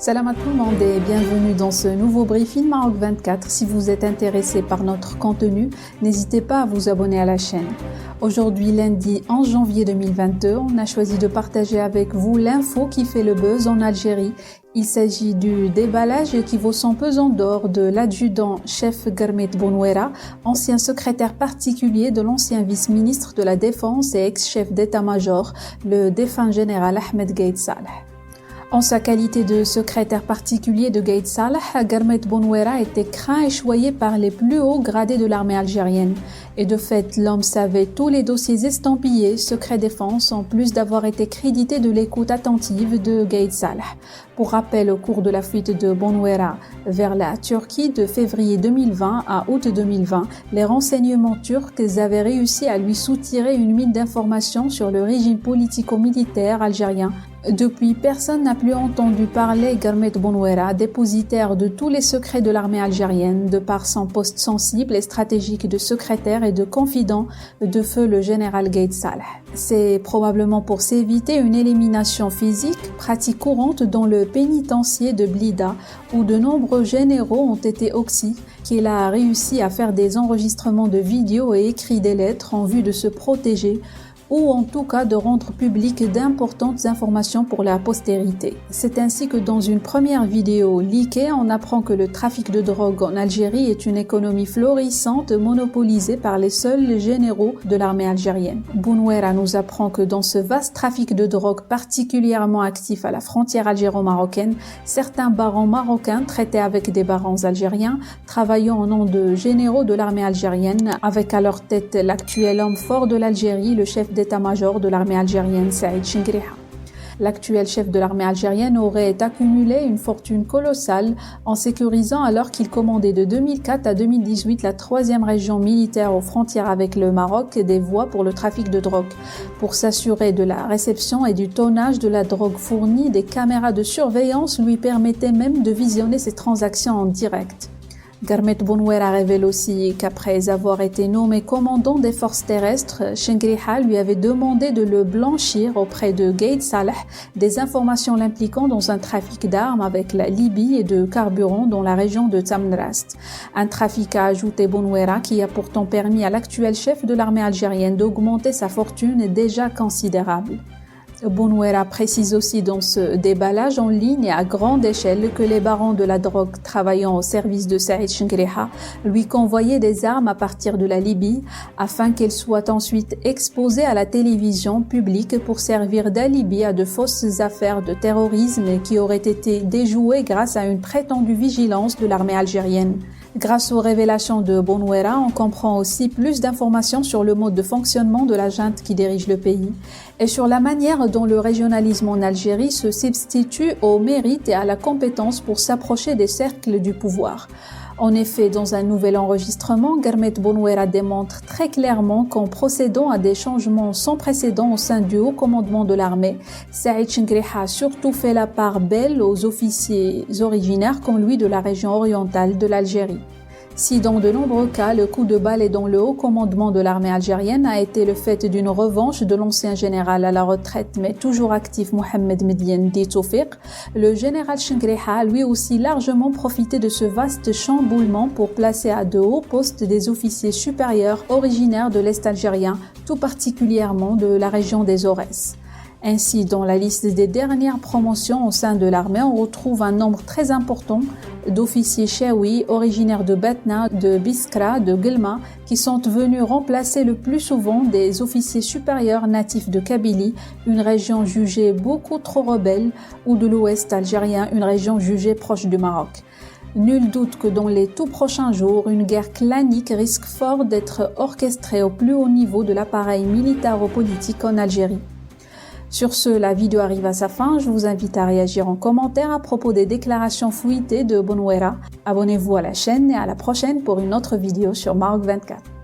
Salam à tout le monde et bienvenue dans ce nouveau briefing Maroc 24. Si vous êtes intéressé par notre contenu, n'hésitez pas à vous abonner à la chaîne. Aujourd'hui, lundi 11 janvier 2022, on a choisi de partager avec vous l'info qui fait le buzz en Algérie. Il s'agit du déballage qui vaut son pesant d'or de l'adjudant-chef Garmet Bonouera, ancien secrétaire particulier de l'ancien vice-ministre de la Défense et ex-chef d'état-major, le défunt général Ahmed Gaïd Saleh. En sa qualité de secrétaire particulier de Gaïd Saleh, Garmet Bonouera était craint et choyé par les plus hauts gradés de l'armée algérienne. Et de fait, l'homme savait tous les dossiers estampillés, secret défense, en plus d'avoir été crédité de l'écoute attentive de Gaïd Saleh. Pour rappel, au cours de la fuite de Bonouera vers la Turquie de février 2020 à août 2020, les renseignements turcs avaient réussi à lui soutirer une mine d'informations sur le régime politico-militaire algérien. Depuis, personne n'a plus entendu parler Garmet Bonouera, dépositaire de tous les secrets de l'armée algérienne, de par son poste sensible et stratégique de secrétaire et de confident de feu le général Gaïd Saleh. C'est probablement pour s'éviter une élimination physique, pratique courante dans le pénitencier de Blida, où de nombreux généraux ont été oxy, qu'il a réussi à faire des enregistrements de vidéos et écrit des lettres en vue de se protéger, ou en tout cas de rendre publiques d'importantes informations pour la postérité. C'est ainsi que dans une première vidéo leakée, on apprend que le trafic de drogue en Algérie est une économie florissante monopolisée par les seuls généraux de l'armée algérienne. Bonouera nous apprend que dans ce vaste trafic de drogue particulièrement actif à la frontière algéro-marocaine, certains barons marocains traités avec des barons algériens, travaillant au nom de généraux de l'armée algérienne, avec à leur tête l'actuel homme fort de l'Algérie, le chef d'état-major de l'armée algérienne, Saïd Chengriha. L'actuel chef de l'armée algérienne aurait accumulé une fortune colossale en sécurisant, alors qu'il commandait de 2004 à 2018 la 3e région militaire aux frontières avec le Maroc, des voies pour le trafic de drogue. Pour s'assurer de la réception et du tonnage de la drogue fournie, des caméras de surveillance lui permettaient même de visionner ces transactions en direct. Garmet Bonouera révèle aussi qu'après avoir été nommé commandant des forces terrestres, Chengriha lui avait demandé de le blanchir auprès de Gaïd Saleh des informations l'impliquant dans un trafic d'armes avec la Libye et de carburant dans la région de Tamnrast. Un trafic, a ajouté Bonouera, qui a pourtant permis à l'actuel chef de l'armée algérienne d'augmenter sa fortune déjà considérable. Bonouera précise aussi dans ce déballage en ligne et à grande échelle que les barons de la drogue travaillant au service de Saïd Chengriha lui convoyaient des armes à partir de la Libye afin qu'elles soient ensuite exposées à la télévision publique pour servir d'alibi à de fausses affaires de terrorisme qui auraient été déjouées grâce à une prétendue vigilance de l'armée algérienne. Grâce aux révélations de Bonouera, on comprend aussi plus d'informations sur le mode de fonctionnement de la junte qui dirige le pays et sur la manière dont le régionalisme en Algérie se substitue au mérite et à la compétence pour s'approcher des cercles du pouvoir. En effet, dans un nouvel enregistrement, Garmet Bonouera démontre très clairement qu'en procédant à des changements sans précédent au sein du haut commandement de l'armée, Saïd Chengriha a surtout fait la part belle aux officiers originaires comme lui de la région orientale de l'Algérie. Si dans de nombreux cas, le coup de balai dans le haut commandement de l'armée algérienne a été le fait d'une revanche de l'ancien général à la retraite mais toujours actif Mohamed Medien dit Toufiq, le général Chengriha a lui aussi largement profité de ce vaste chamboulement pour placer à de hauts postes des officiers supérieurs originaires de l'Est algérien, tout particulièrement de la région des Aurès. Ainsi, dans la liste des dernières promotions au sein de l'armée, on retrouve un nombre très important d'officiers chaouis originaires de Batna, de Biskra, de Guelma, qui sont venus remplacer le plus souvent des officiers supérieurs natifs de Kabylie, une région jugée beaucoup trop rebelle, ou de l'ouest algérien, une région jugée proche du Maroc. Nul doute que dans les tout prochains jours, une guerre clanique risque fort d'être orchestrée au plus haut niveau de l'appareil militaro-politique en Algérie. Sur ce, la vidéo arrive à sa fin. Je vous invite à réagir en commentaire à propos des déclarations fouilletées de Bonouera. Abonnez-vous à la chaîne et à la prochaine pour une autre vidéo sur Maroc 24.